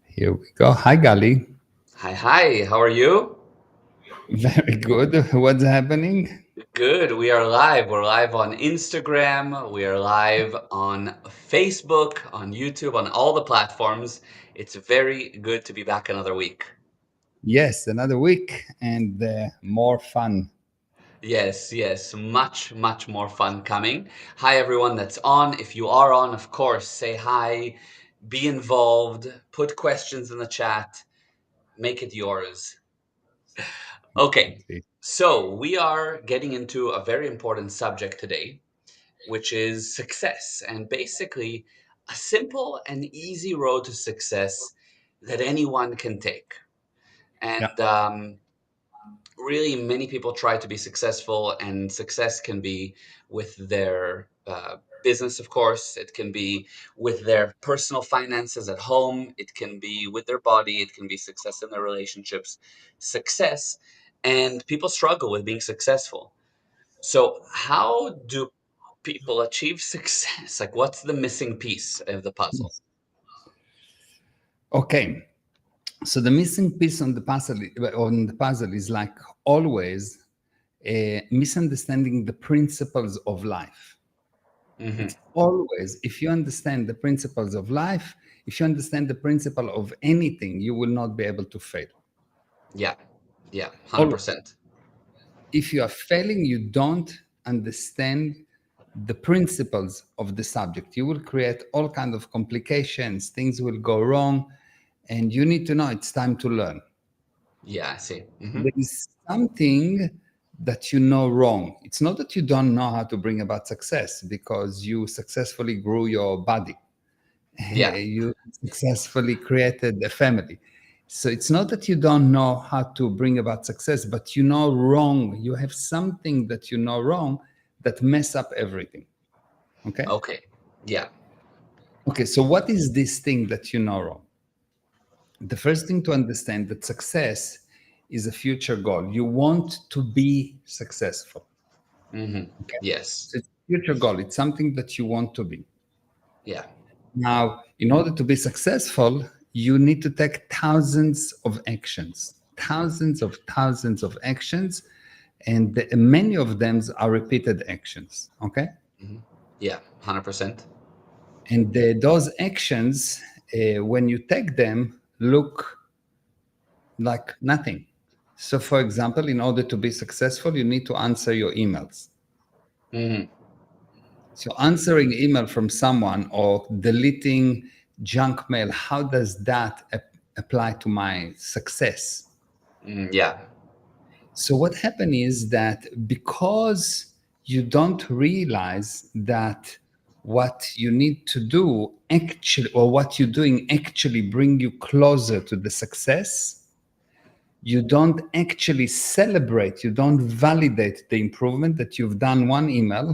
Here we go. Hi, Gali. Hi, how are you? Very good. What's happening? Good. We are live. We're live on Instagram. We are live on Facebook, on YouTube, on all the platforms. It's very good to be back another week. Yes, another week and more fun. Yes, much more fun coming. Hi, everyone that's on. If you are on, of course, say hi, be involved, put questions in the chat, make it yours. Okay, Exactly. so we are getting into a very important subject today, which is success, and basically a simple and easy road to success that anyone can take. Yeah. And really, many people try to be successful, and success can be with their business, of course. It can be with their personal finances at home. It can be with their body. It can be success in their relationships. Success, and people struggle with being successful. So, how do people achieve success? Like, what's the missing piece of the puzzle? Okay. So the missing piece on the puzzle is like always misunderstanding the principles of life. Hmm. It's always, if you understand the principles of life, if you understand the principle of anything, you will not be able to fail. Yeah, yeah, Always. 100%. If you are failing, you don't understand the principles of the subject. You will create all kind of complications, things will go wrong, and you need to know it's time to learn. Yeah, I see. There is something that you know wrong. It's not that you don't know how to bring about success because you successfully grew your body. Yeah, You successfully created a family. So it's not that you don't know how to bring about success, but you know wrong. You have something that you know wrong that mess up everything. Okay. okay. Yeah. Okay. So what is this thing that you know wrong? The first thing to understand that success is a future goal. You want to be successful. Hmm. Okay. Yes. So it's a future goal. It's something that you want to be. Yeah. Now, in order to be successful, you need to take thousands of actions, and many of them are repeated actions. Okay, Hmm. Yeah, 100%. and those actions, when you take them, look like nothing. So, for example, in order to be successful, you need to answer your emails. Hmm. So answering email from someone or deleting junk mail, how does that apply to my success? Yeah. So what happened is that because you don't realize that what you need to do actually, or what you're doing actually bring you closer to the success, you don't actually celebrate, you don't validate the improvement that you've done one email.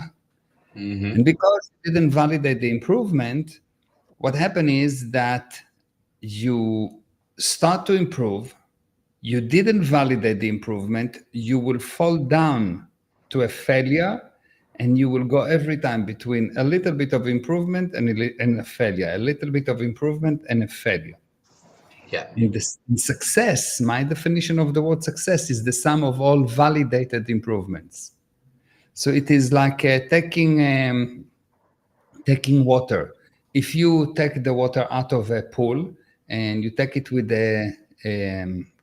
Hmm. And because you didn't validate the improvement, what happened is that you start to improve, you didn't validate the improvement, you will fall down to a failure, and you will go every time between a little bit of improvement and a failure, a little bit of improvement and a failure. Yeah. In success, my definition of the word success is the sum of all validated improvements. So it is like taking water. If you take the water out of a pool and you take it with a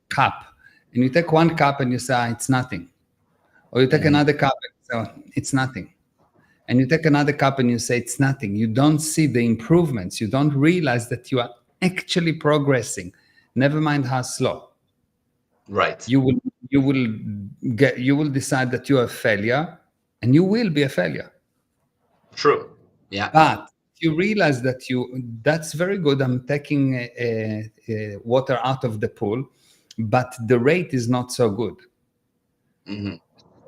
cup, and you take one cup and you say, "Ah, it's nothing," or you take Hmm. another cup and you say, "Oh, it's nothing," and you take another cup and you say, "It's nothing," you don't see the improvements. You don't realize that you are actually progressing. Never mind how slow. Right. You will you will decide that you are a failure, and you will be a failure. True. Yeah. But you realize that that's very good. I'm taking water out of the pool, but the rate is not so good. Hmm.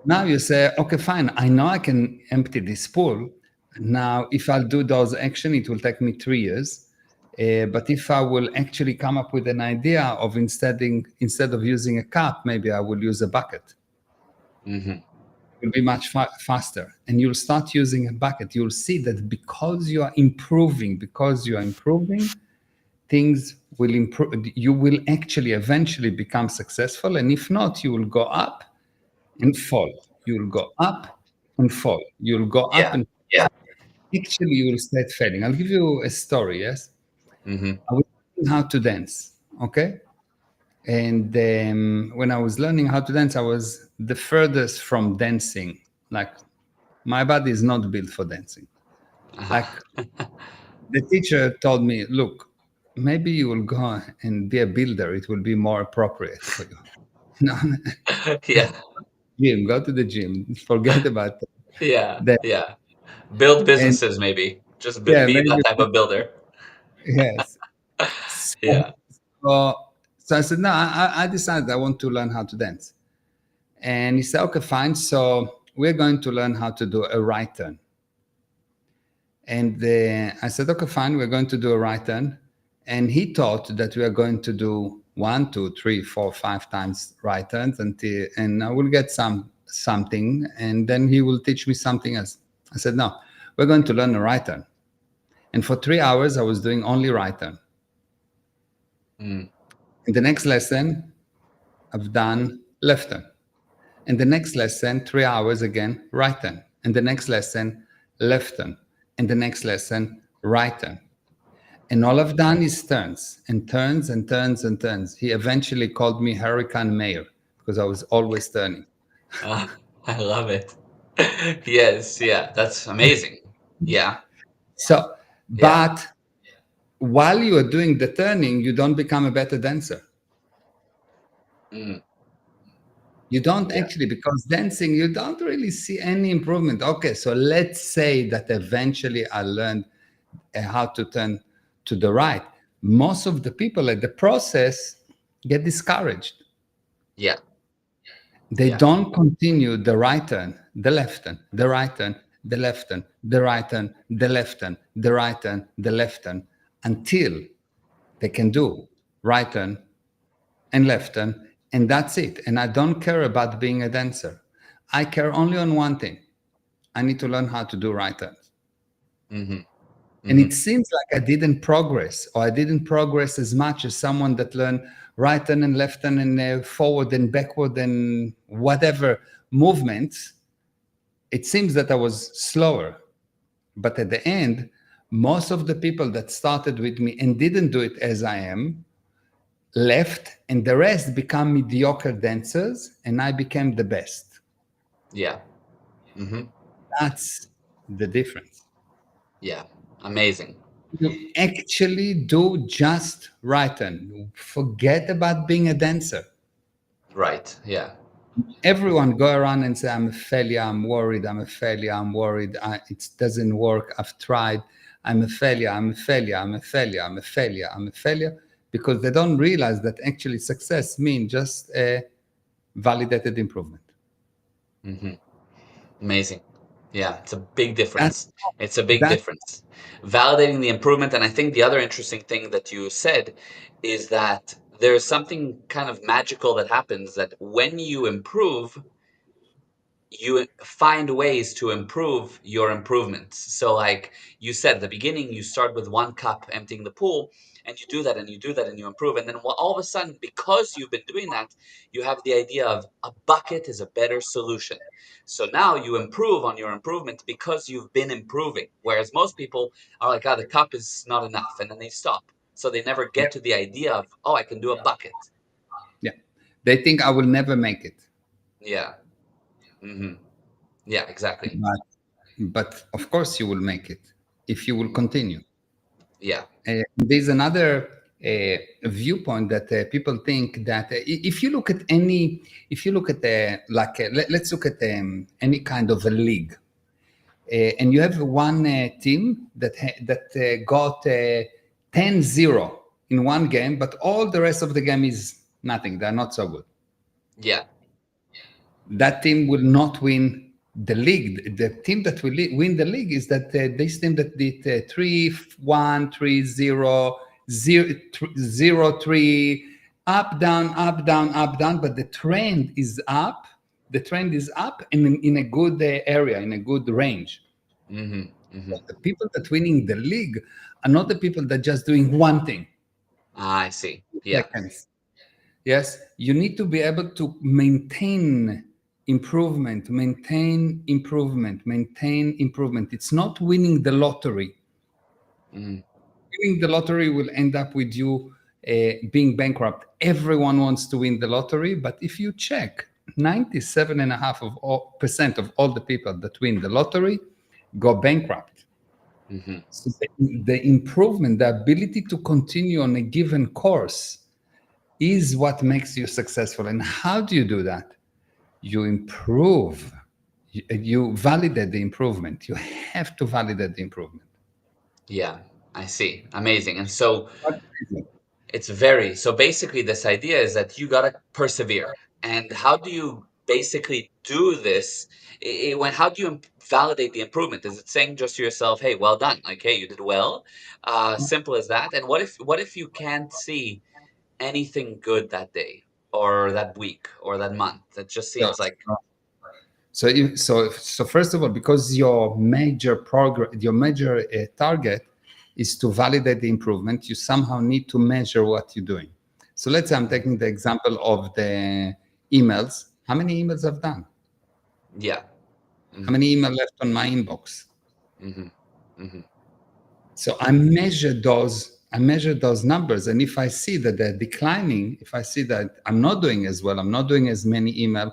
Now you say, okay, fine. I know I can empty this pool. Now, if I'll do those action, it will take me 3 years. But if I will actually come up with an idea of instead of using a cup, maybe I will use a bucket. Hmm. Will be much faster, and you'll start using a bucket. You'll see that because you are improving, things will improve. You will actually eventually become successful. And if not, you will go up and fall. You will go up and fall. You will go up Yeah. and actually you will start failing. I'll give you a story. Yes, Hmm. I was learning how to dance. Okay, and when I was learning how to dance, I was the furthest from dancing. Like my body is not built for dancing. Like Uh-huh. the teacher told me, look, maybe you will go and be a builder. It will be more appropriate for you. No, Yeah. gym, go to the gym. Forget about Yeah. that. Yeah. Build And businesses, maybe. Just yeah, be that maybe, type of builder. yes. So, Yeah. so, so I said, no, I decided I want to learn how to dance. And he said, okay, fine. So we're going to learn how to do a right turn. And I said, okay, fine, we're going to do a right turn. And he thought that we are going to do 1, 2, 3, 4, 5 times right turns until, and I will get something, and then he will teach me something else. I said, no, we're going to learn a right turn. And for 3 hours, I was doing only right turn. Mm. In the next lesson, I've done left turn. And the next lesson, 3 hours again, right turn. And the next lesson, left turn. And the next lesson, right turn. And all I've done is turns and turns and turns and turns. He eventually called me Hurricane Mayor because I was always turning. Uh, I love it. Yes. Yeah. That's amazing. Yeah. So, Yeah. but while you are doing the turning, you don't become a better dancer. Mm. You don't Yeah. actually, because dancing, you don't really see any improvement. Okay, so let's say that eventually I learned how to turn to the right. Most of the people at the process get discouraged. Yeah. They Yeah. don't continue the right turn, the left turn, the right turn, the left turn, the right turn, the left turn, the right turn, the left turn, until they can do right turn and left turn, and that's it. And I don't care about being a dancer. I care only on one thing. I need to learn how to do right turns. Hmm. And Hmm. it seems like I didn't progress, or I didn't progress as much as someone that learned right turn and left turn and forward and backward and whatever movements. It seems that I was slower. But at the end, most of the people that started with me and didn't do it as I am left, and the rest become mediocre dancers, and I became the best. Yeah. Hmm. That's the difference. Yeah. Amazing. You actually do just right turn. Forget about being a dancer. Right. Yeah. Everyone go around and say, I'm a failure, I'm worried, I'm a failure, I'm worried, it doesn't work, I've tried, I'm a failure, I'm a failure, I'm a failure, I'm a failure, I'm a failure, because they don't realize that actually success means just a validated improvement. Hmm. Amazing. Yeah, it's a big That's, difference. It's a big that, difference. Validating the improvement, and I think the other interesting thing that you said is that there's something kind of magical that happens that when you improve, you find ways to improve your improvements. So, like you said at the beginning, you start with 1 cup emptying the pool, and you do that and you do that and you improve. And then all of a sudden, because you've been doing that, you have the idea of a bucket is a better solution. So now you improve on your improvement because you've been improving. Whereas most people are like, the cup is not enough, and then they stop. So they never yeah, get to the idea of, I can do a bucket. yeah. They think I will never make it. Yeah. Hmm. Yeah, exactly. But, but of course you will make it if you will continue. Yeah. There's another viewpoint that people think that if you look at any, if you look at let's look at any kind of a league, and you have one team that got 10-0 in one game, but all the rest of the game is nothing. They're not so good. Yeah. That team will not win the league. The team that will win the league is that this team that did 3-1, 3-0, 0-3, up, down, up, down, up, down. But the trend is up. The trend is up in a good area, in a good range. Hmm. Hmm. The people that winning the league are not the people that just doing one thing. I see. Yeah. Seconds. Yes, you need to be able to maintain improvement, maintain improvement, maintain improvement. It's not winning the lottery. Mm, Winning the lottery will end up with you being bankrupt. Everyone wants to win the lottery, but if you check, 97.5% of all the people that win the lottery go bankrupt. hmm. So the improvement, the ability to continue on a given course is what makes you successful. And how do you do that? You improve. You validate the improvement. You have to validate the improvement. Yeah, I see. Amazing. And so What is it? it's very, so basically this idea is that you gotta persevere. And how do you basically do this? How do you validate the improvement? Is it saying just to yourself, "Hey, well done. Like, hey, you did well." Simple as that. And what if you can't see anything good that day or that week or that month? It just seems So, like, so first of all, because your major progress, your major target is to validate the improvement, you somehow need to measure what you're doing. So let's say I'm Mhm. taking the example of the emails. How many emails I've done? Yeah. How Hmm. many email left on my inbox? Hmm. Hmm. So I measure those numbers, and if I see that they're declining, if I see that I'm not doing as well, I'm not doing as many email,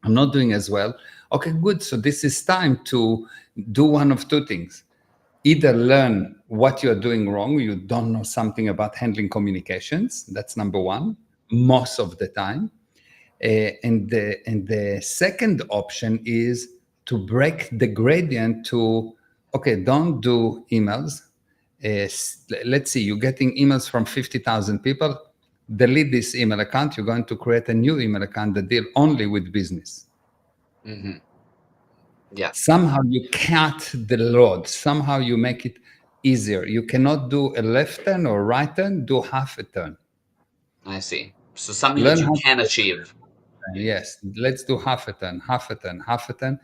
I'm not doing as well. Okay, good. So this is time to do one of two things: either learn what you're doing wrong, you don't know something about handling communications. That's number one, most of the time. And the second option is to break the gradient to, okay, don't do emails. Let's see, you're getting emails from 50,000 people. Delete this email account. You're going to create a new email account that deal only with business. Hmm. Yeah, Somehow you cut the load. Somehow you make it easier. You cannot do a left turn or right turn. Do half a turn. I see. So something that Learn you how can to. achieve. Yes, let's do half a turn, half a turn, half a turn.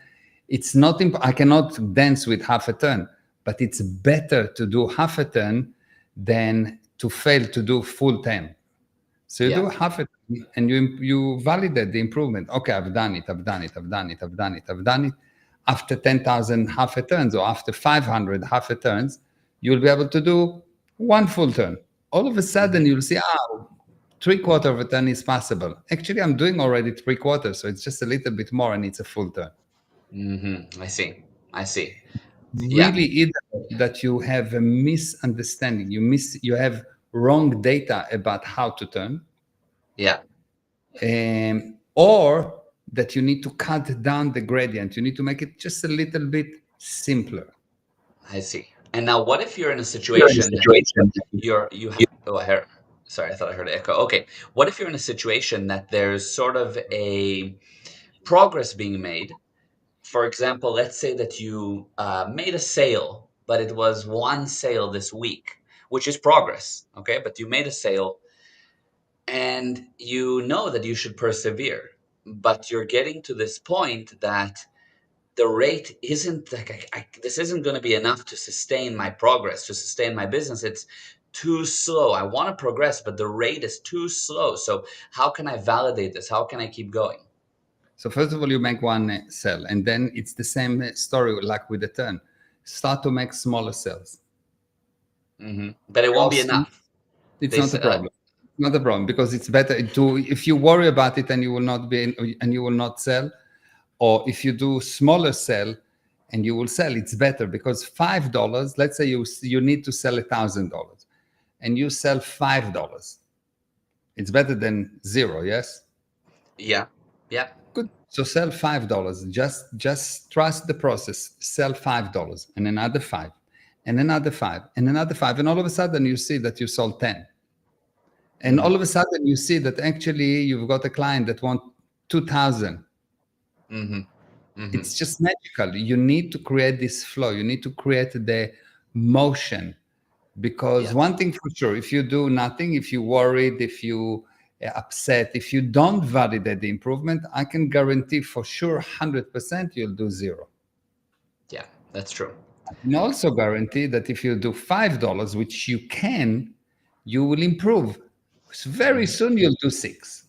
It's not, I cannot dance with half a turn, but it's better to do half a turn than to fail to do full turn. So you Yeah. do half a turn and you validate the improvement. Okay, I've done it, I've done it, I've done it, I've done it, I've done it. After 10,000 half a turns or after 500 half a turns, you'll be able to do one full turn. All of a sudden, Hmm. you'll see, three-quarter of a turn is possible. Actually, I'm doing already three-quarters, so it's just a little bit more and it's a full turn. Hmm. I see. I see. Yeah. Really, either that you have a misunderstanding, you have wrong data about how to turn, Yeah. or that you need to cut down the gradient. You need to make it just a little bit simpler. I see. And now, what if you're in a You're in a situation that situation. oh, I heard, sorry, I thought I heard an echo. Okay. What if you're in a situation that there's sort of a progress being made? For example, let's say that you made a sale, but it was one sale this week, which is progress. Okay. But you made a sale and you know that you should persevere, but you're getting to this point that the rate isn't like this isn't going to be enough to sustain my progress, to sustain my business. It's too slow. I want to progress, but the rate is too slow. So how can I validate this? How can I keep going? So first of all, you make one cell, and then it's the same story like with the turn. Start to make smaller cells. But it won't be enough. It's They not a say, problem. Not a problem, because it's better to, if you worry about it and you will not be and you will not sell, or if you do smaller sell and you will sell, it's better, because $5. Let's say you need to sell $1,000, and you sell $5. It's better than zero. Yes. yeah, yeah. Good. So sell $5. Just trust the process. Sell $5 and another five and another five and another five, and all of a sudden you see that you sold 10. And Hmm. all of a sudden you see that actually you've got a client that wants 2,000. Hmm. Hmm. It's just magical. You need to create this flow. You need to create the motion, because Yeah, one thing for sure, if you do nothing, if you worried, if you upset, if you don't validate the improvement, I can guarantee for sure 100% you'll do zero. yeah, that's true. I can also guarantee that if you do $5, which you can, you will improve. So very Mhm. soon you'll do 6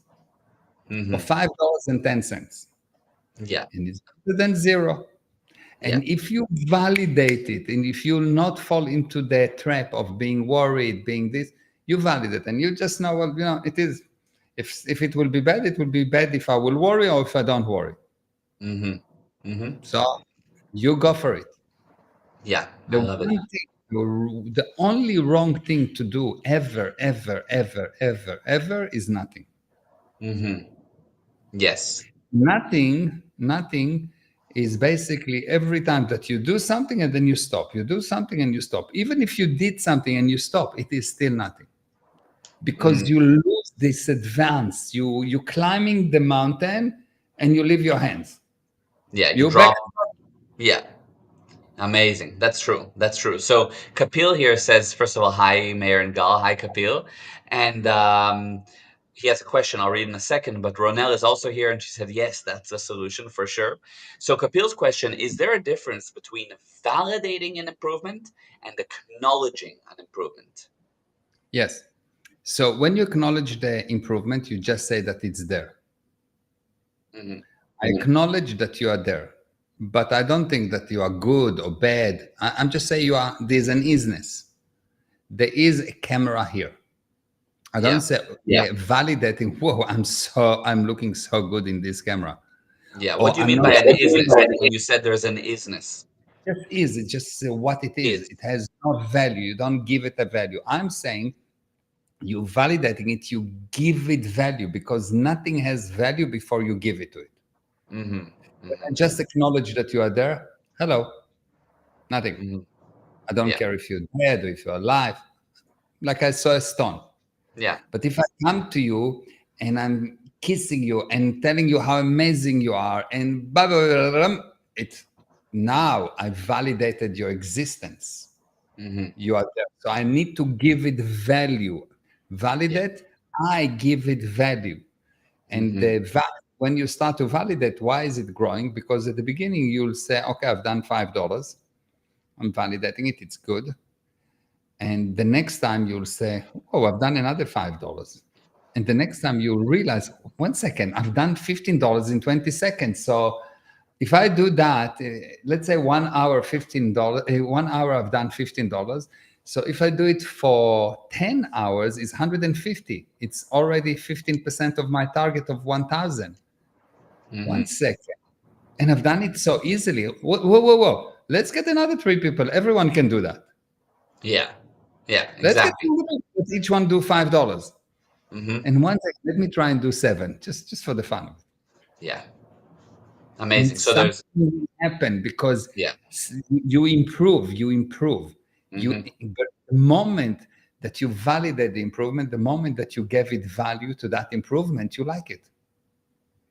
or Mhm. $5.10, Yeah. and it's better than zero. Yeah. And if you validate it, and if you'll not fall into the trap of being worried, being this, you validate, and you just know, well, it is. If it will be bad, it will be bad if I will worry or if I don't worry. Mhm. Mhm. So you go for it. Yeah, The I love it. one thing, the only wrong thing to do ever, ever, ever, ever, ever is nothing. Mhm. Yes. Nothing is basically every time that you do something and then you stop. You do something and you stop. Even if you did something and you stop, it is still nothing because Mm. you lose this advance. You climbing the mountain and you leave your hands. Yeah, you You back. drop. Yeah. Amazing. That's true. That's true. So Kapil here says, first of all, hi, Mayor and Gal. Hi, Kapil. And he has a question I'll read in a second, but Ronelle is also here and she said, yes, that's a solution for sure. So Kapil's question, is there a difference between validating an improvement and acknowledging an improvement? Yes. So when you acknowledge the improvement, you just say that it's there. Hmm. I acknowledge that you are there, but I don't think that you are good or bad. I'm just saying there's an isness. There is a camera here. I don't Yeah. say validating, whoa, I'm looking so good in this camera. Yeah. What Or do you I'm mean not by an isness when you said there's an isness? just is, it's just what it is. Is. It has no value. You don't give it a value. I'm saying you validating it, you give it value because nothing has value before you give it to it. Hmm. And Hmm. just acknowledge that you are there. Hello, nothing. Hmm. I don't Yeah. care if you're dead or if you're alive. Like I saw a stone. Yeah. But if I come to you and I'm kissing you and telling you how amazing you are and blah, blah, blah, blah, blah, it's now I validated your existence. Hmm. You are there. So I need to give it value. Yeah. Validate, I give it value. And Hmm. when you start to validate, why is it growing? Because at the beginning, you'll say, okay, I've done $5. I'm validating it. It's good. And the next time you'll say, oh, I've done another $5. And the next time you'll realize, 1 second, I've done $15 in 20 seconds. So if I do that, let's say 1 hour, $15, 1 hour, I've done $15. So if I do it for 10 hours, it's 150. It's already 15% of my target of 1,000. Hmm. 1 second. And I've done it so easily. Whoa, whoa, whoa, whoa. Let's get another 3 people. Everyone can do that. Yeah. Yeah, Let's get exactly. another. Let's each one do $5. Hmm. And 1 second, let me try and do seven, just for the fun of it. Yeah. And Amazing. So something there's will happen because yeah. you improve, you improve. Hmm. But the moment that you validate the improvement, the moment that you give it value to that improvement, you like it.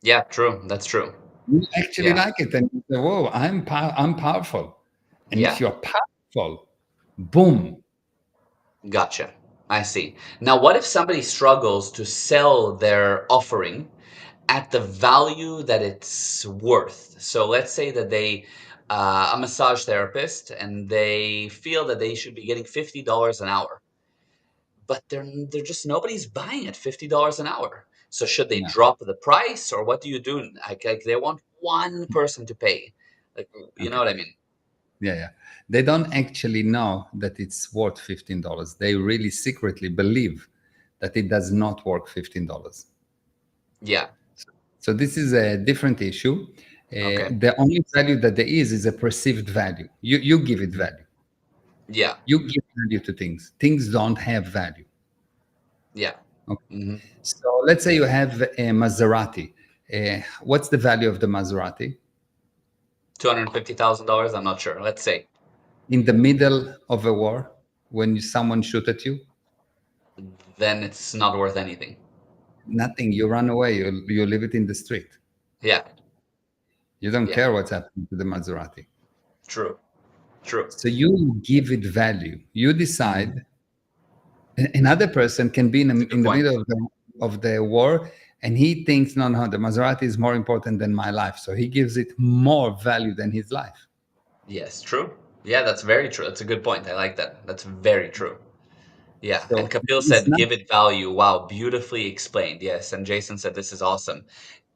Yeah, true. That's true. You actually Yeah. like it, and you say, "Whoa, I'm powerful." And if Yeah. you're powerful, boom. Gotcha. I see. Now, what if somebody struggles to sell their offering at the value that it's worth? So let's say that they a massage therapist and they feel that they should be getting $50 an hour, but they're just nobody's buying at $50 an hour. So should they Yeah, drop the price or what do you do? Like they want one person to pay. Like you know okay. what I mean? Yeah. They don't actually know that it's worth $15. They really secretly believe that it does not work $15. Yeah. So this is a different issue. Okay. The only value that there is a perceived value. You give it Mhm. value. Yeah. You give value to things. Things don't have value. Yeah. Okay. Hmm. So let's say you have a Maserati. What's the value of the Maserati? $250,000. I'm not sure. Let's say. In the middle of a war, when someone shoot at you, Then it's not worth anything. nothing. You run away. You leave it in the street. Yeah. You don't Yeah. care what's happening to the Maserati. True. True. So you give it value. You Hmm. decide. Another person can be That's a good in the point. middle of the war, and he thinks, no, no, the Maserati is more important than my life. So he gives it more value than his life. Yes. True. Yeah, that's very true. That's a good point. I like that. That's very true. Yeah, and So Kapil it's said, not. "Give it value." Wow, beautifully explained. Yes, and Jason said, "This is awesome."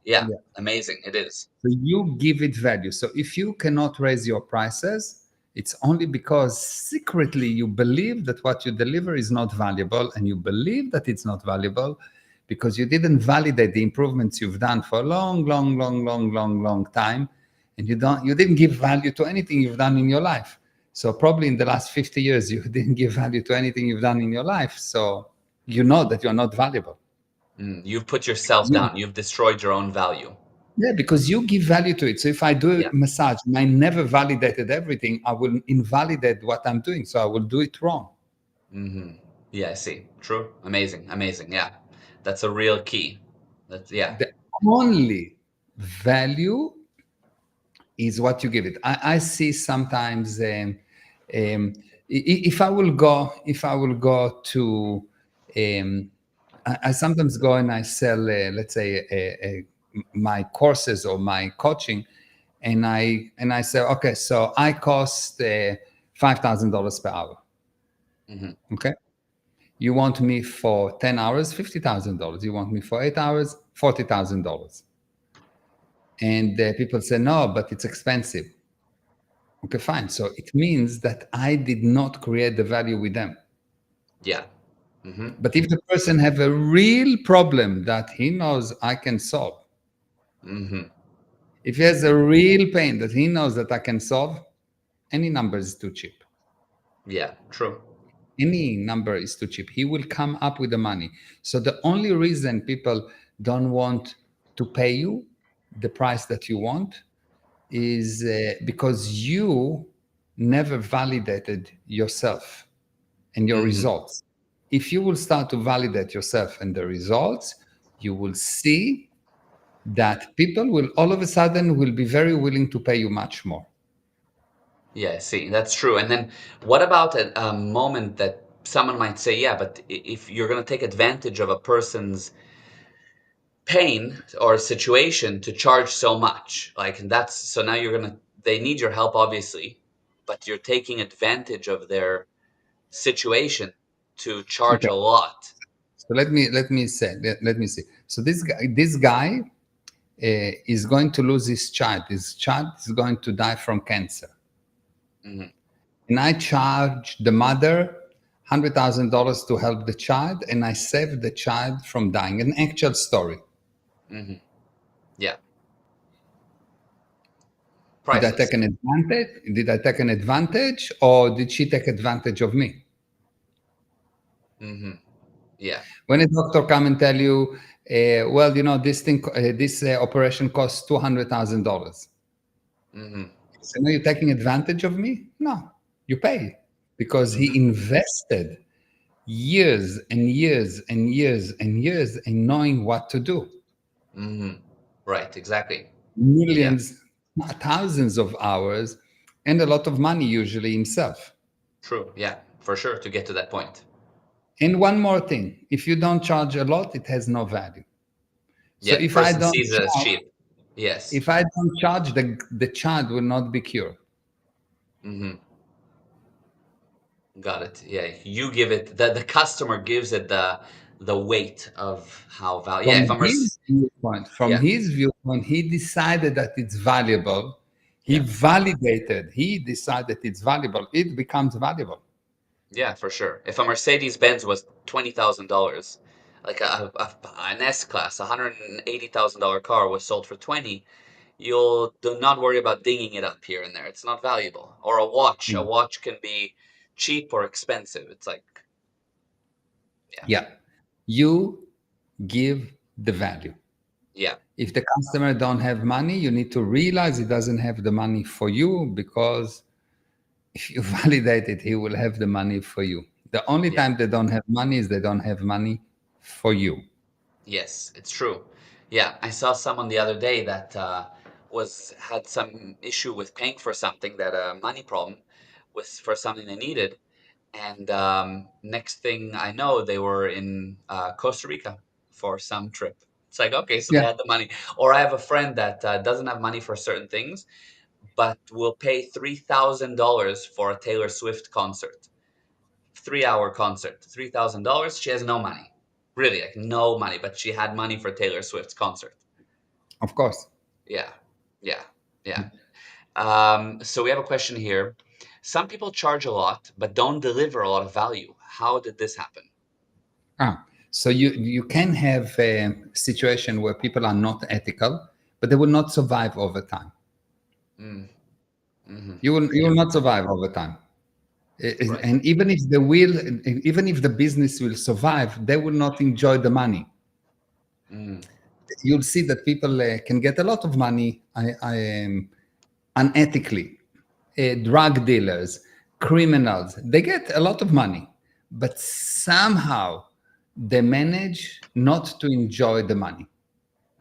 Yeah, Yeah. amazing. It is. So you give it value. So if you cannot raise your prices, it's only because secretly you believe that what you deliver is not valuable, and you believe that it's not valuable because you didn't validate the improvements you've done for a long, long, long, long, long, long time, and you didn't give value to anything you've done in your life. So probably in the last 50 years you didn't give value to anything you've done in your life. So you know that you're not valuable. You've put yourself down. You've destroyed your own value. Yeah, because you give value to it. So if I do Yeah. a massage and I never validated everything, I will invalidate what I'm doing. So I will do it wrong. hmm Yeah, I see. True. Amazing. Amazing. Yeah. That's a real key. That's yeah. The only value is what you give it. I see sometimes if I will go to I sometimes go and I sell let's say my courses or my coaching, and I say, okay, so I cost $5,000 per hour. hmm Okay, you want me for 10 hours, $50,000. You want me for 8 hours, $40,000. And people say, no, but it's expensive. Okay, fine. So it means that I did not create the value with them. Yeah. hmm But if the person have a real problem that he knows I can solve, hmm if he has a real pain that he knows that I can solve, any number is too cheap. Yeah. True. Any number is too cheap. He will come up with the money. So the only reason people don't want to pay you the price that you want is because you never validated yourself and your hmm results. If you will start to validate yourself and the results, you will see that people will all of a sudden will be very willing to pay you much more. Yeah. I see. That's true. And then what about a moment that someone might say, yeah, but if you're going to take advantage of a person's pain or situation to charge so much, like, and that's so now you're going to, they need your help, obviously, but you're taking advantage of their situation to charge Okay. a lot. So let me see. So this guy is going to lose his child. His child is going to die from cancer, hmm and I charge the mother $100,000 to help the child, and I save the child from dying. An actual story. hmm Yeah. Did I Priceless. take an advantage? Did I take an advantage, or did she take advantage of me? hmm Yeah. When a doctor come and tell you, well, you know, this operation costs $200,000. hmm So now you're taking advantage of me? No, you pay because he hmm invested years and years and years and years in knowing what to do. hmm Right. Exactly. Yeah. Millions, thousands of hours, and a lot of money usually himself. True. Yeah. For sure. To get to that point. And one more thing, if you don't charge a lot, it has no value. So Yeah. Person sees it as cheap. Yes. if I don't charge, the child will not be cured. hmm Got it. Yeah. You give it, the customer gives it the weight of how value. Yeah. If I'm From yeah. his viewpoint, he decided that it's valuable. Yeah. He decided it's valuable. It becomes valuable. Yeah, for sure. If a Mercedes Benz was $20,000, like an S class, $180,000 car was sold for 20, you'll do not worry about dinging it up here and there. It's not valuable. Or a Mm. watch can be cheap or expensive. It's like, yeah, Yeah. You give the value. yeah, If the customer don't have money, you need to realize he doesn't have the money for you, because if you validate it, he will have the money for you. The only yeah. time they don't have money is they don't have money for you. Yes, it's true. Yeah, I saw someone the other day that was had some issue with paying for something, that a money problem with for something they needed. And next thing I know, they were in Costa Rica for some trip. It's like, okay, so they Yeah. had the money. Or I have a friend that doesn't have money for certain things, but will pay $3,000 for a Taylor Swift concert. 3-hour concert, $3,000. She has no money, really, like no money, but she had money for Taylor Swift's concert. Of course. Yeah, yeah, yeah. So we have a question here. Some people charge a lot, but don't deliver a lot of value. How did this happen? So you can have a situation where people are not ethical, but they will not survive over time. Mm, hmm. You will not survive over time. Right. And even if the business will survive, they will not enjoy the money. Mm, You'll see that people can get a lot of money unethically. Drug dealers, criminals, they get a lot of money, but somehow they manage not to enjoy the money.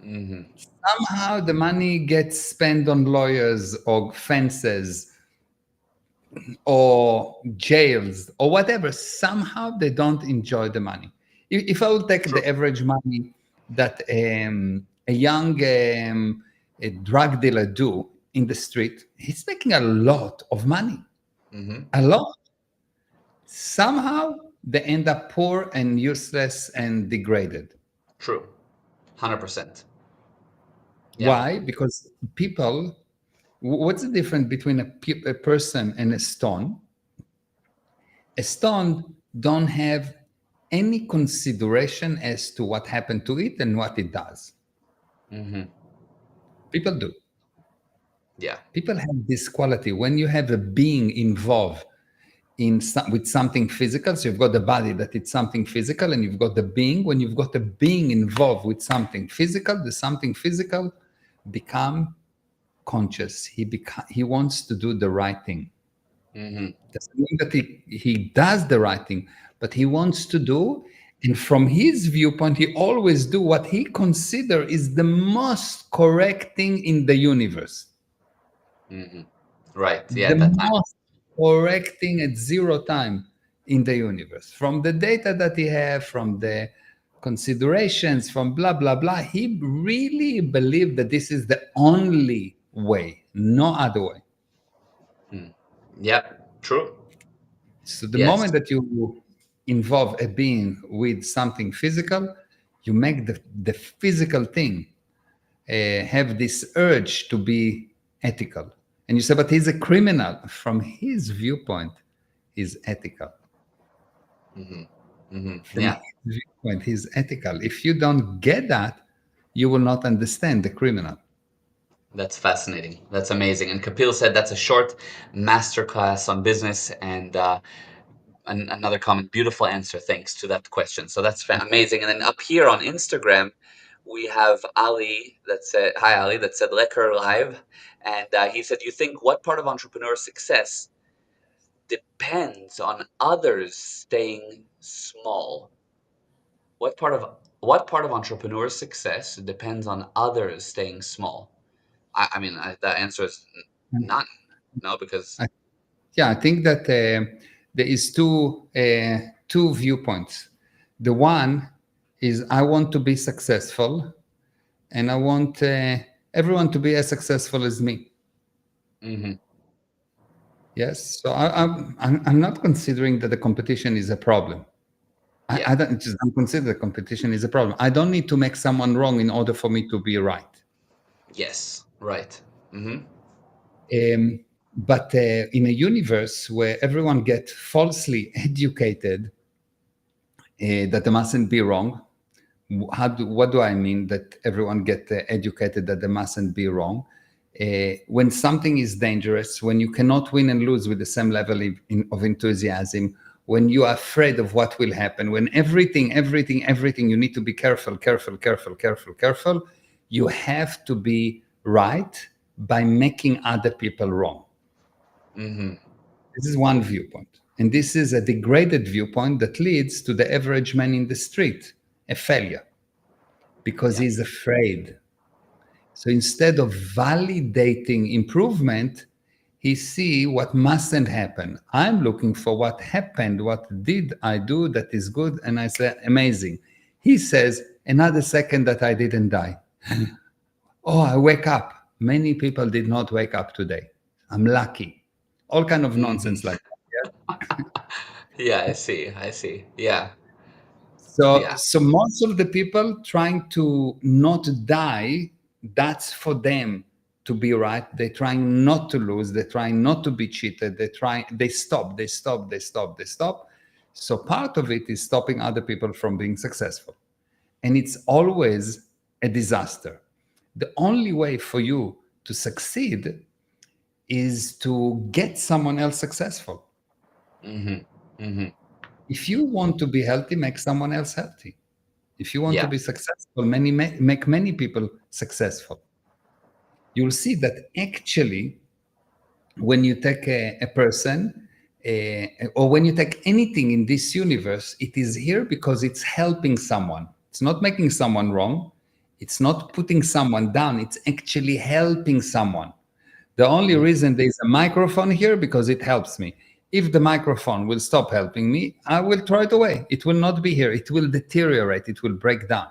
hmm. Somehow the money gets spent on lawyers or fences or jails or whatever. Somehow they don't enjoy the money. If I will take True. the average money that a young a drug dealer do in the street, he's making a lot of money, Hmm. a lot. Somehow they end up poor and useless and degraded. True. 100%. Yeah. Why? Because people, what's the difference between a person and a stone? A stone don't have any consideration as to what happened to it and what it does. Hmm. People do. Yeah. People have this quality. When you have a being involved with something physical, so you've got the body that it's something physical, and you've got the being. When you've got a being involved with something physical, the something physical become conscious. He wants to do the right thing. Hmm. Doesn't mean that he does the right thing, but he wants to do. And from his viewpoint, he always do what he consider is the most correct thing in the universe. Hmm. Right. Yeah. The At that time. most correct thing at zero time in the universe. From the data that he have, from the considerations, from blah, blah, blah, he really believed that this is the only way, no other way. Mm. Yep. True. So the Yes. moment that you involve a being with something physical, you make the physical thing have this urge to be ethical. And you say, but he's a criminal. From his viewpoint, he's ethical. Hmm. Hmm. From Yeah. his viewpoint, he's ethical. If you don't get that, you will not understand the criminal. That's fascinating. That's amazing. And Kapil said that's a short masterclass on business. And another comment, beautiful answer. Thanks to that question. So that's amazing. And then up here on Instagram, we have Ali that said, "Hi Ali," that said "Lekker live," and he said, "You think what part of entrepreneur success depends on others staying small? What part of entrepreneur success depends on others staying small?" I mean, the answer is none. No, because I, yeah, I think that there is two viewpoints. The one is I want to be successful, and I want everyone to be as successful as me. hmm. Yes, so I'm not considering that the competition is a problem. Yeah, I don't consider the competition is a problem. I don't need to make someone wrong in order for me to be right. yes, right. Hmm. But in a universe where everyone gets falsely educated that they mustn't be wrong, what do I mean that everyone get educated that they mustn't be wrong? When something is dangerous, when you cannot win and lose with the same level of enthusiasm, when you are afraid of what will happen, when everything, you need to be careful, careful, careful, careful, careful, you have to be right by making other people wrong. Hmm. This is one viewpoint. And this is a degraded viewpoint that leads to the average man in the street, a failure, because Yeah. he's afraid. So instead of validating improvement, he see what mustn't happen. I'm looking for what happened, what did I do that is good, and I say amazing. He says another second that I didn't die. Oh, I wake up. Many people did not wake up today. I'm lucky. All kind of Hmm. nonsense like that. Yeah, I see. I see. Yeah. So, Yeah. so most of the people trying to not die, that's for them to be right. They're trying not to lose. They're trying not to be cheated. They stop, they stop, they stop, they stop. So part of it is stopping other people from being successful. And it's always a disaster. The only way for you to succeed is to get someone else successful. Mhm. Mhm. If you want to be healthy, make someone else healthy. If you want to Yeah. be successful, make many people successful. You'll see that actually, when you take a person, or when you take anything in this universe, it is here because it's helping someone. It's not making someone wrong. It's not putting someone down. It's actually helping someone. The only Mm. reason there's a microphone here because it helps me. If the microphone will stop helping me, I will throw it away. It will not be here. It will deteriorate. It will break down.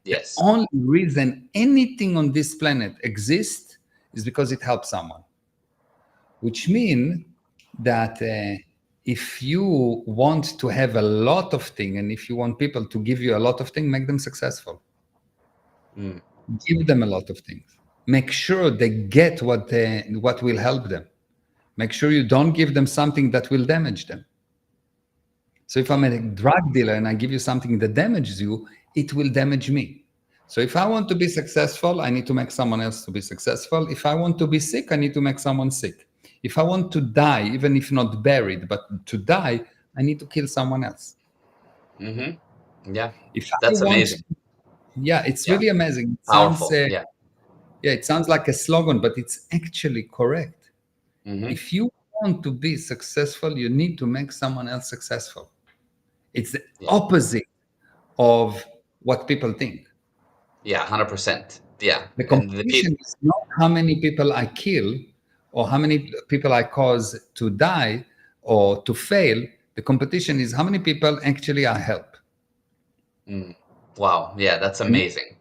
The Yes. only reason anything on this planet exists is because it helps someone, which means that if you want to have a lot of things and if you want people to give you a lot of things, make them successful. Mm. Give them a lot of things. Make sure they get what will help them. Make sure you don't give them something that will damage them. So if I'm Yeah. a drug dealer and I give you something that damages you, it will damage me. So if I want to be successful, I need to make someone else to be successful. If I want to be sick, I need to make someone sick. If I want to die, even if not buried, but to die, I need to kill someone else. Mhm. Yeah. If I That's want, amazing. yeah, it's Yeah. really amazing. It sounds, Powerful. Yeah. yeah, it sounds like a slogan, but it's actually correct. Mhm. If you want to be successful, you need to make someone else successful. It's the Yeah. opposite of what people think. Yeah, 100%. Yeah. The And the people. competition is not how many people I kill or how many people I cause to die or to fail. The competition is how many people actually I help. Mm. Wow. Yeah, that's And, amazing.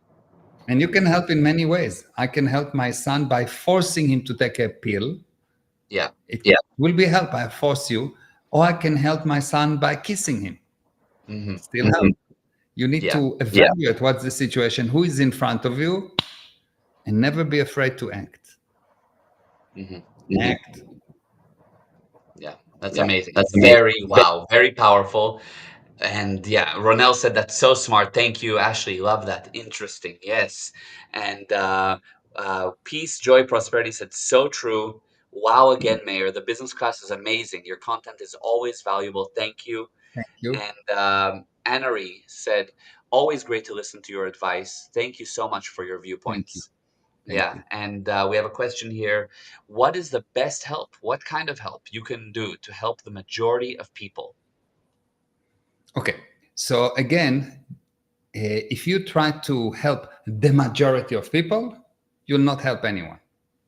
and you can help in many ways. I can help my son by forcing him to take a pill. Yeah. It will be help. I force you. Or I can help my son by kissing him. Mhm. Still help. You need Yeah. to evaluate what's the situation, who is in front of you, and never be afraid to act. Mhm. Act. Yeah. That's amazing. Very wow. Very powerful. And yeah, Ronell said that's so smart. Thank you, Ashley. Love that. Interesting. Yes. And peace, joy, prosperity said so true. Wow, again, Mayor. The business class is amazing. Your content is always valuable. Thank you. Thank you. And Annery said, always great to listen to your advice. Thank you so much for your Thank you. viewpoints. Thank Yeah. you. And we have a question here. What is the best help? What kind of help you can do to help the majority of people? Okay. So again, if you try to help the majority of people, you'll not help anyone.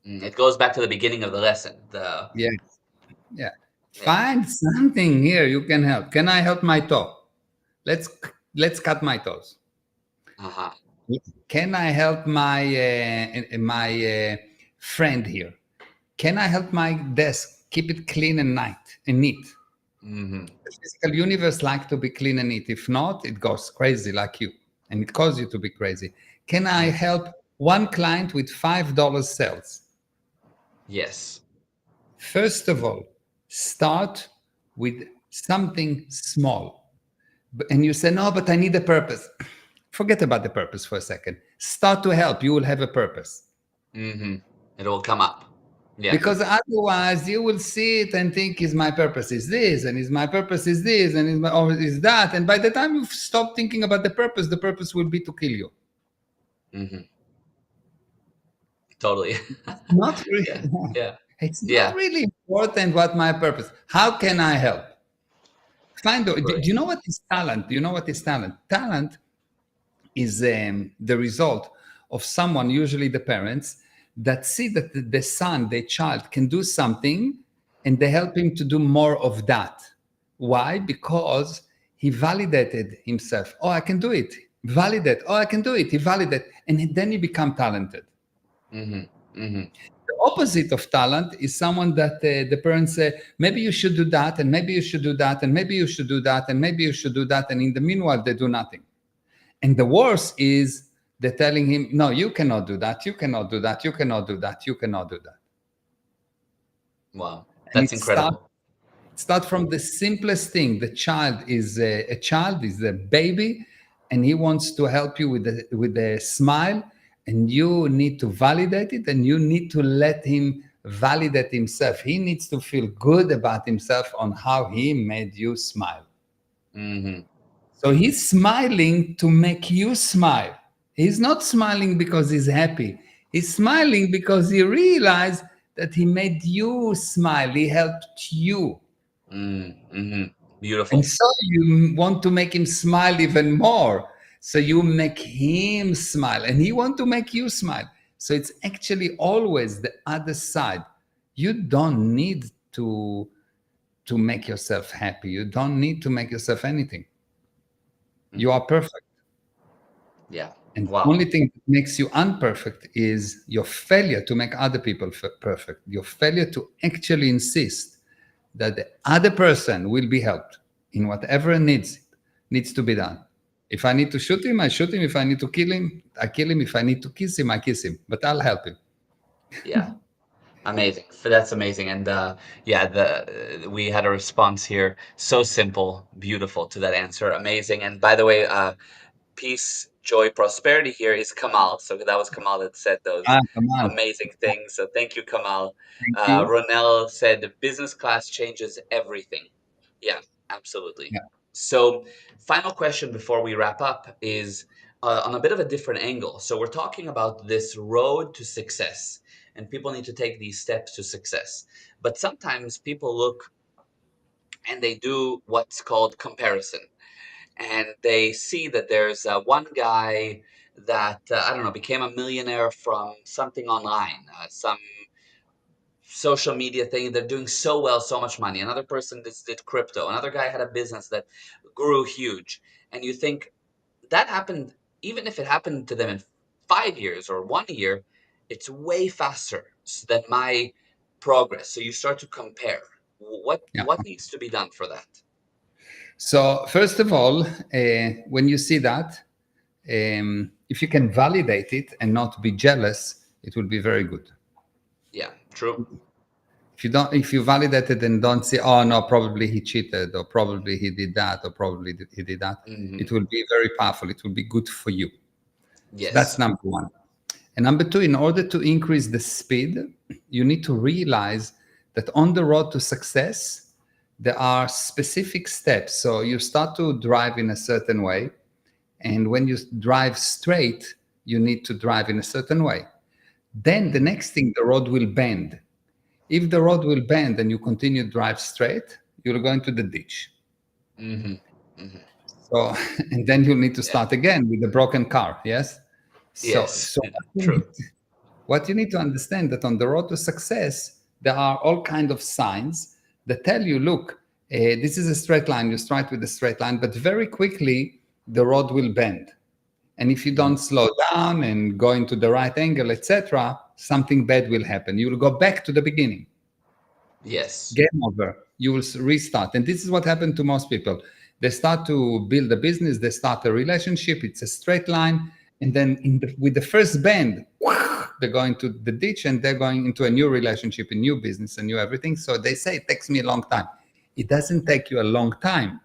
It goes back to the beginning of the lesson. The Yeah. Yeah. Yeah. Find something here you can help. Can I help my toe? Let's let's cut my toes. Uh-huh. Can I help my friend here? Can I help my desk keep it clean and neat? Mhm. The physical universe like to be clean and neat. If not, it goes crazy like you, and it causes you to be crazy. Can I Mm. help one client with $5 sales? Yes. First of all, start with something small. And you say, no, but I need a purpose. Forget about the purpose for a second. Start to help. You will have a purpose. Mhm. It will come up. Yeah. Because otherwise you will see it and think is my purpose is this and is my purpose is this and or is that, and by the time you stop thinking about the purpose will be to kill you. Mhm. Totally. Not Yeah. really, Yeah. it's not Yeah. really important what my purpose, how can I help. Do you Brilliant. know what is talent? Do you know what is talent? Talent is the result of someone, usually the parents, that see that the son, the child, can do something and they help him to do more of that. Why? Because he validated himself. Oh, I can do it. Validate. Oh, I can do it. He validated. And then he become talented. Mhm. Mhm. The opposite of talent is someone that the parents say, maybe you should do that, and maybe you should do that, and maybe you should do that, and maybe you should do that, and in the meanwhile they do nothing. And the worst is they're telling him, no, you cannot do that, you cannot do that, you cannot do that, you cannot do that. Wow, And that's incredible. start from the simplest thing. The child is a baby, and he wants to help you with the smile, and you need to validate it, and you need to let him validate himself. He needs to feel good about himself on how he made you smile. Hmm. So he's smiling to make you smile. He's not smiling because he's happy. He's smiling because he realized that he made you smile. He helped you. Mm-hmm. And Beautiful. so you want to make him smile even more. So you make him smile and he want to make you smile. So it's actually always the other side. You don't need to make yourself happy. You don't need to make yourself anything. You are perfect. Yeah. And the Wow. only thing that makes you unperfect is your failure to make other people perfect, your failure to actually insist that the other person will be helped in whatever needs to be done. If I need to shoot him, I shoot him. If I need to kill him, I kill him. If I need to kiss him, I kiss him. But I'll help him. Yeah. Amazing. That's amazing. And yeah, the we had a response here. So simple, beautiful to that answer. Amazing. And by the way, peace, joy, prosperity here is Kamal. So that was Kamal that said those Ah, come on. amazing things. So thank you, Kamal. Thank you. Ronell said business class changes everything. Yeah, absolutely. Yeah. So, final question before we wrap up is on a bit of a different angle. So, we're talking about this road to success, and people need to take these steps to success. But sometimes people look and they do what's called comparison, and they see that there's one guy that I don't know, became a millionaire from something online, some social media thing. They're doing so well, so much money. Another person just did crypto. Another guy had a business that grew huge. And you think that happened, even if it happened to them in 5 years or 1 year, it's way faster than my progress. So you start to compare. Yeah. What needs to be done for that? So first of all, when you see that, if you can validate it and not be jealous, it will be very good. Yeah, true. If you validate it and don't say, oh no, probably he cheated, or probably he did that, or probably he did that, Hmm. it will be very powerful. It will be good for you. So that's Yes. number one. And number two, in order to increase the speed, you need to realize that on the road to success, there are specific steps. So you start to drive in a certain way. And when you drive straight, you need to drive in a certain way. Then the next thing, the road will bend. If the road will bend and you continue to drive straight, you'll go into the ditch. Hmm. Hmm. So, and then you'll need to Yeah. start again with a broken car. Yes. So, Yes. so True. what you need to understand that on the road to success, there are all kind of signs that tell you, look, this is a straight line. You start with a straight line, but very quickly the road will bend. And if you don't Mhm. slow down and go into the right angle, etc., something bad will happen. You will go back to the beginning. Yes. Game over. You will restart. And this is what happened to most people. They start to build a business, they start a relationship, it's a straight line. And then with the first bend, they're going to the ditch and they're going into a new relationship, a new business, a new everything. So they say it takes me a long time. It doesn't take you a long time.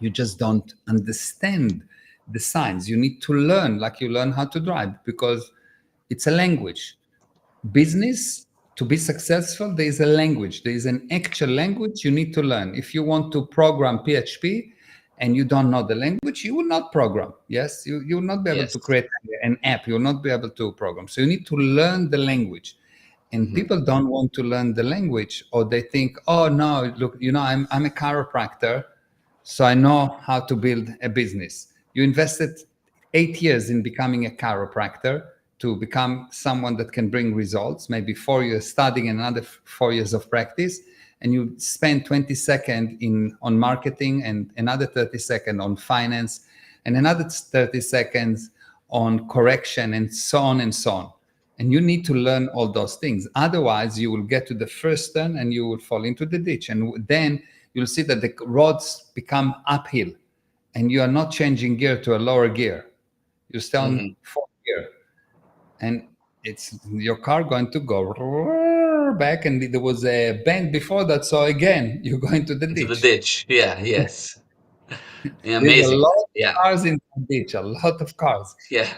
You just don't understand the signs. You need to learn like you learn how to drive because it's a language. Business, to be successful, there is a language. There is an actual language you need to learn. If you want to program PHP and you don't know the language, you will not program. Yes, you will not be able to Yes. create an app. You will not be able to program. So you need to learn the language. And Hmm. people don't want to learn the language, or they think, oh no, look, I'm a chiropractor, so I know how to build a business. You invested 8 years in becoming a chiropractor to become someone that can bring results, maybe 4 years studying and another 4 years of practice, and you spend 20 seconds on marketing and another 30 seconds on finance and another 30 seconds on correction and so on and so on. And you need to learn all those things. Otherwise, you will get to the first turn and you will fall into the ditch. And then you'll see that the roads become uphill and you are not changing gear to a lower gear. You stay on Hmm. fourth gear. And it's your car going to go back. And there was a bend before that. So again, you're going to the Into the ditch. ditch. Yeah. Yes. Yeah, There's a amazing. lot of Yeah. cars in the ditch, a lot of cars. Yeah.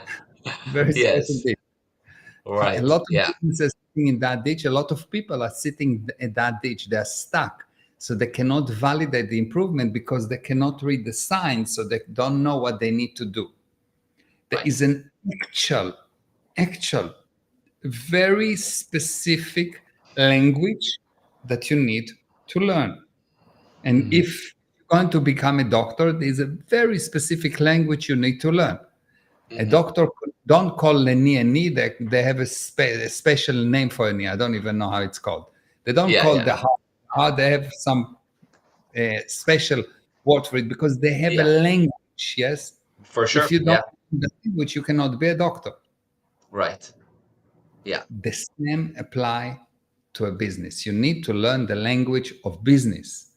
Very special Yes. ditch. A Right. lot of Yeah. businesses sitting in that ditch. A lot of people are sitting in that ditch. They're stuck, so they cannot validate the improvement because they cannot read the signs, so they don't know what they need to do. There Right. is an actual, very specific language that you need to learn. And Hmm. if you're going to become a doctor, there's a very specific language you need to learn. A Hmm. doctor don't call a knee a knee. They have a special name for a knee. I don't even know how it's called. They don't Yeah. call Yeah. the heart. They have some special word for it because they have a Yeah. language. Yes. For If sure. you don't Yeah. know the language, you cannot be a doctor. Right. Yeah. The same apply to a business. You need to learn the language of business.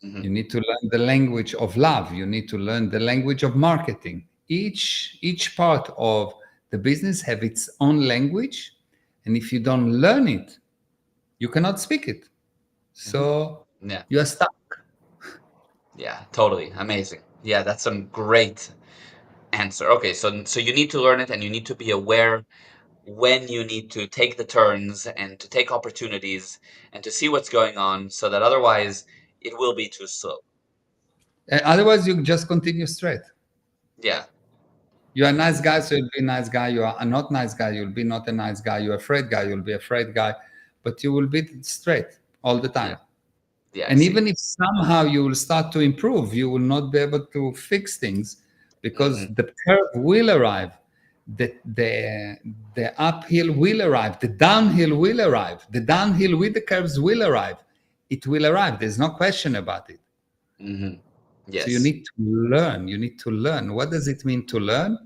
Hmm. You need to learn the language of love. You need to learn the language of marketing. Each part of the business have its own language, and if you don't learn it, you cannot speak it. Hmm. So Yeah. you are stuck. Yeah. Totally. Amazing. Yeah. That's some great answer. Okay. So you need to learn it and you need to be aware when you need to take the turns and to take opportunities and to see what's going on so that otherwise it will be too slow. Otherwise, you just continue straight. Yeah. You are a nice guy, so you'll be a nice guy. You are a not nice guy, you'll be not a nice guy. You're a afraid guy, you'll be a afraid guy. But you will be straight all the Yeah. time. Yeah. I And see. even if somehow you will start to improve, you will not be able to fix things because Hmm. the curve will arrive. The uphill will arrive. The downhill will arrive. The downhill with the curves will arrive. It will arrive. There's no question about it. Hmm. So you Yes. need to learn. You need to learn. What does it mean to learn?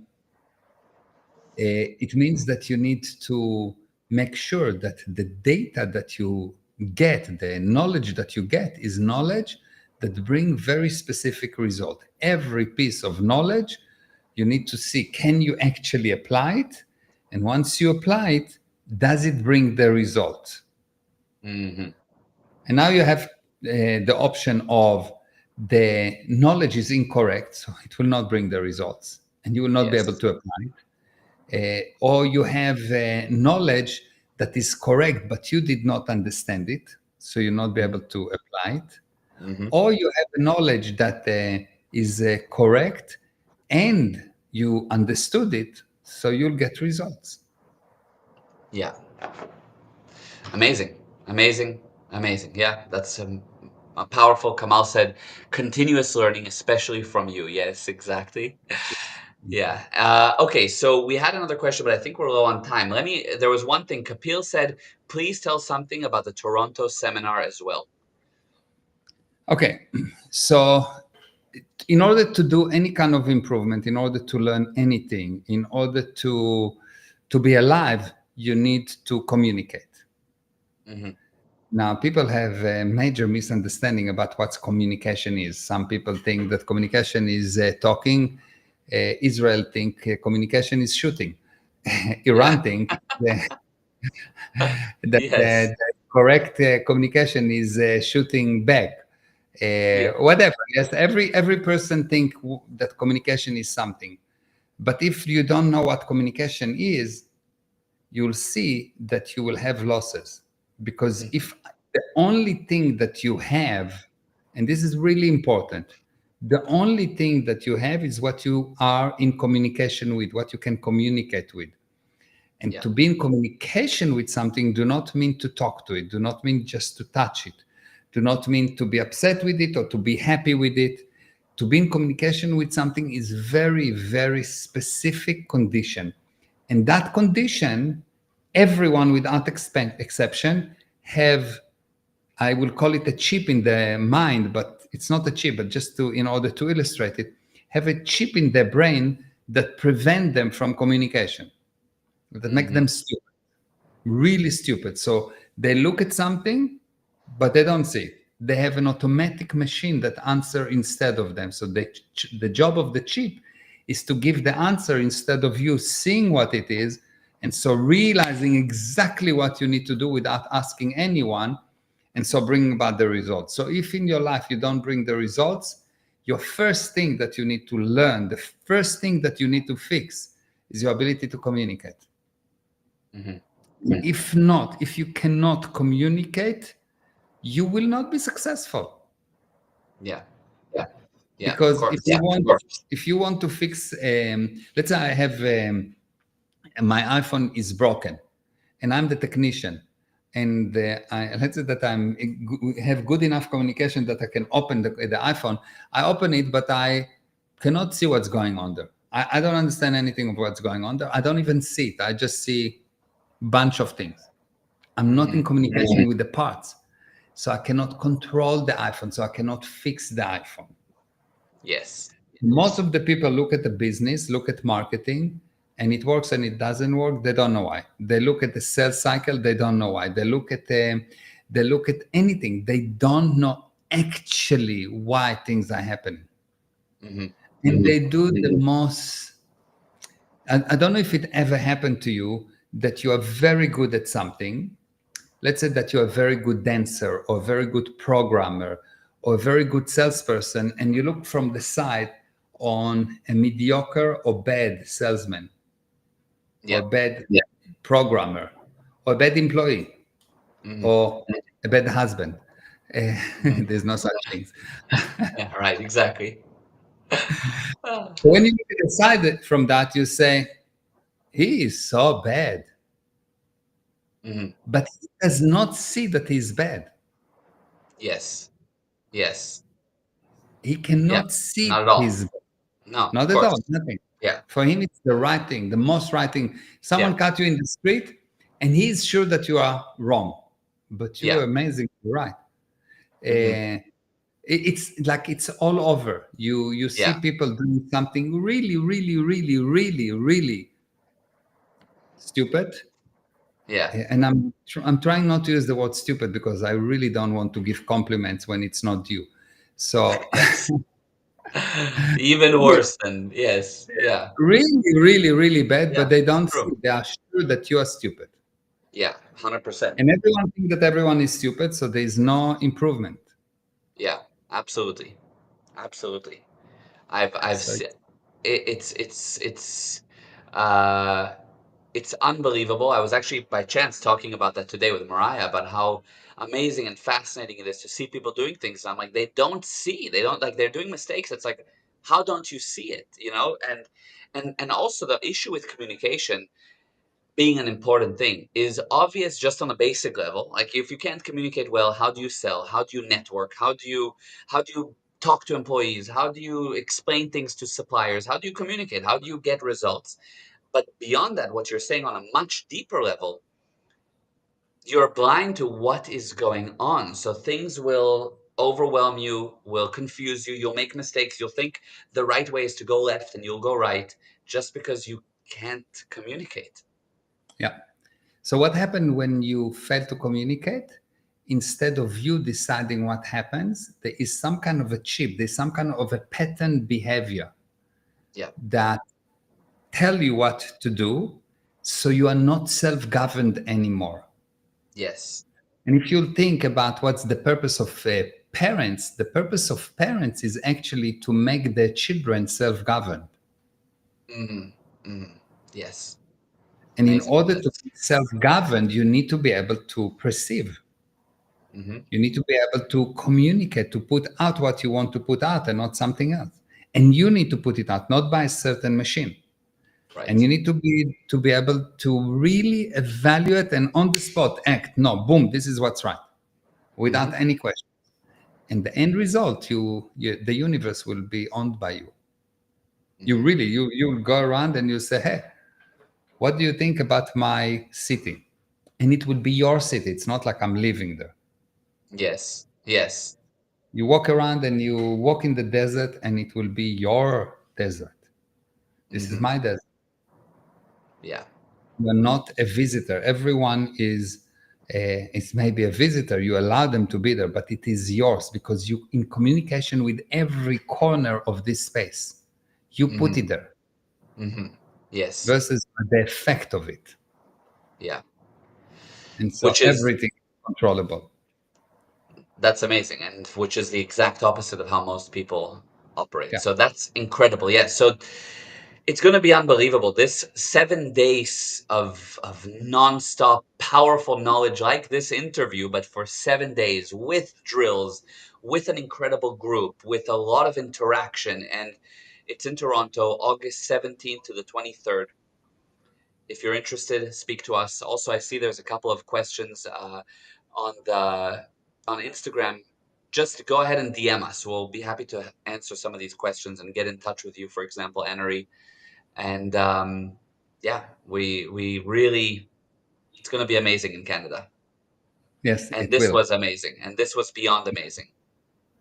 It means that you need to make sure that the data that you get, the knowledge that you get, is knowledge that bring very specific result. Every piece of knowledge, you need to see, can you actually apply it? And once you apply it, does it bring the result? Hmm. And now you have the option of the knowledge is incorrect, so it will not bring the results, and you will not be able Yes. to apply it. Or you have knowledge that is correct, but you did not understand it, so you'll not be Hmm. able to apply it. Hmm. Or you have knowledge that is correct and you understood it, so you'll get results. Yeah. Amazing. Amazing. Amazing. Yeah. That's a powerful. Kamal said, continuous learning, especially from you. Yes, exactly. Yeah. Okay. So we had another question, but I think we're low on time. There was one thing. Kapil said, please tell something about the Toronto seminar as well. Okay, so in order to do any kind of improvement, in order to learn anything, in order to be alive, you need to communicate. Hmm. Now, people have a major misunderstanding about what communication is. Some people think that communication is talking. Israel think communication is shooting. Yeah. Iran think that Yes. the correct communication is shooting back. Yeah. Whatever. Yes, every person think that communication is something. But if you don't know what communication is, you'll see that you will have losses. Because Hmm. if the only thing that you have, and this is really important, the only thing that you have is what you are in communication with, what you can communicate with. And Yeah. to be in communication with something do not mean to talk to it, do not mean just to touch it, do not mean to be upset with it or to be happy with it. To be in communication with something is very, very specific condition. And that condition, everyone without exception have, I will call it a chip in the mind, but it's not a chip, but just to, in order to illustrate it, have a chip in their brain that prevent them from communication, that make Hmm. them stupid. really stupid. So they look at something, but they don't see it. They have an automatic machine that answer instead of them. So the job of the chip is to give the answer instead of you seeing what it is, and so realizing exactly what you need to do without asking anyone, and so bring about the results. So if in your life you don't bring the results, your first thing that you need to learn, the first thing that you need to fix is your ability to communicate. Hmm. If not, if you cannot communicate, you will not be successful. Yeah. Yeah. Of Because course. if you want to fix, let's say I have my iPhone is broken, and I'm the technician, and let's say that have good enough communication that I can open the iPhone. I open it, but I cannot see what's going on there. I don't understand anything of what's going on there. I don't even see it. I just see bunch of things. I'm not in Hmm. communication with the parts. So I cannot control the iPhone. So I cannot fix the iPhone. Yes. Most of the people look at the business, look at marketing, and it works and it doesn't work. They don't know why. They look at the sales cycle. They don't know why. They look at anything. They don't know actually why things are happening. Hmm. And they do the most. I don't know if it ever happened to you that you are very good at something. Let's say that you're a very good dancer or a very good programmer or a very good salesperson, and you look from the side on a mediocre or bad salesman or Yeah. bad programmer or a bad employee Hmm. or a bad husband. Hmm. There's no such things. Yeah. Right. Exactly. Ah. When you look aside from that, you say, he is so bad. Hmm. But he does not see that he's bad. Yes. Yes. He Yeah. cannot see Not at he's all. bad. No. Of Not at course. all, nothing. Yeah. For him, it's the right thing, the most right thing. Yeah. Someone cut you in the street, and he's sure that you are wrong, but you Yeah. are amazingly right. Hmm. It's like it's all over. You see Yeah. people doing something really, really, really, really, really stupid, Yeah. and I'm trying not to use the word stupid because I really don't want to give compliments when it's not due. So Yes. Even worse than yes. Yeah. really, really, really bad, but Yeah. they It's don't see. true. They are sure that you are stupid. Yeah. 100%. And everyone thinks that everyone is stupid, so there is no improvement. Yeah. Absolutely. Absolutely. I've So se uh, it's unbelievable. I was actually by chance talking about that today with Mariah about how amazing and fascinating it is to see people doing things. I'm like, they don't like they're doing mistakes. It's like, how don't you see it? You know? And also the issue with communication being an important thing is obvious just on a basic level. Like if you can't communicate well, how do you sell? How do you network? How do you talk to employees? How do you explain things to suppliers? How do you communicate? How do you get results? But beyond that, what you're saying on a much deeper level, you're blind to what is going on. So things will overwhelm you, will confuse you, you'll make mistakes, you'll think the right way is to go left and you'll go right just because you can't communicate. yeah. So what happened when you fail to communicate? Instead of you deciding what happens, there is some kind of a chip, there's some kind of a pattern behavior Yeah. that tell you what to do, so you are not self-governed anymore. Yes. And if you think about what's the purpose of parents, the purpose of parents is actually to make their children self-governed. Mhm, mhm. Yes. And in Amazing. order to be self-governed, you need to be able to perceive. Mhm. You need to be able to communicate, to put out what you want to put out and not something else. And you need to put it out, not by a certain machine. And Right. you need to be able to really evaluate and on the spot act. No, boom, this is what's right, without Mhm, any question. And the end result, the universe will be owned by you. You mhm. really, you go around and you say, hey, what do you think about my city? And it will be your city. It's not like I'm living there. Yes. Yes. You walk around and you walk in the desert, and it will be your desert. This is Mhm. my desert. Yeah. you're not a visitor. Everyone is maybe a visitor. You allow them to be there, but it is yours because you in communication with every corner of this space. You put Hmm. it there Hmm. Yes. versus the effect of it. Yeah. And so Which is everything is controllable. That's amazing, and which is the exact opposite of how most people operate. Yeah. So that's incredible. Yeah. So it's going to be unbelievable. This 7 days of nonstop powerful knowledge, like this interview, but for 7 days with drills, with an incredible group, with a lot of interaction, and it's in Toronto, August 17th to the 23rd. If you're interested, speak to us. Also, I see there's a couple of questions on the on Instagram. Just go ahead and DM us. We'll be happy to answer some of these questions and get in touch with you. For example, Annery, and yeah, we really, it's going to be amazing in Canada. Yes, And it this will. was amazing, and this was beyond amazing.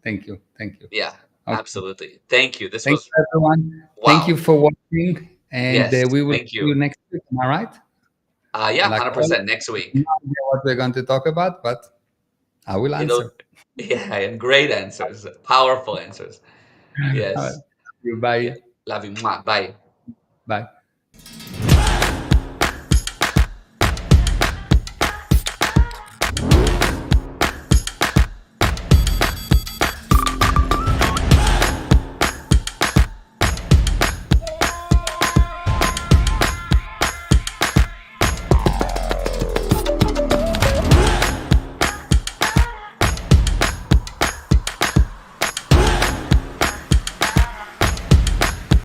Thank you. Thank you. Yeah, Okay. absolutely. Thank you. This Thank was you, everyone. Thank you wow. for watching, and Yes, we will thank see you you. next week. Am I right? Yeah, Like all, 100% next week. no idea what we're going to talk about, but I will It'll answer. Yeah, and great answers, powerful answers. All right. Yes. You Yeah. bye. Love you. Mwah. Bye. Bye.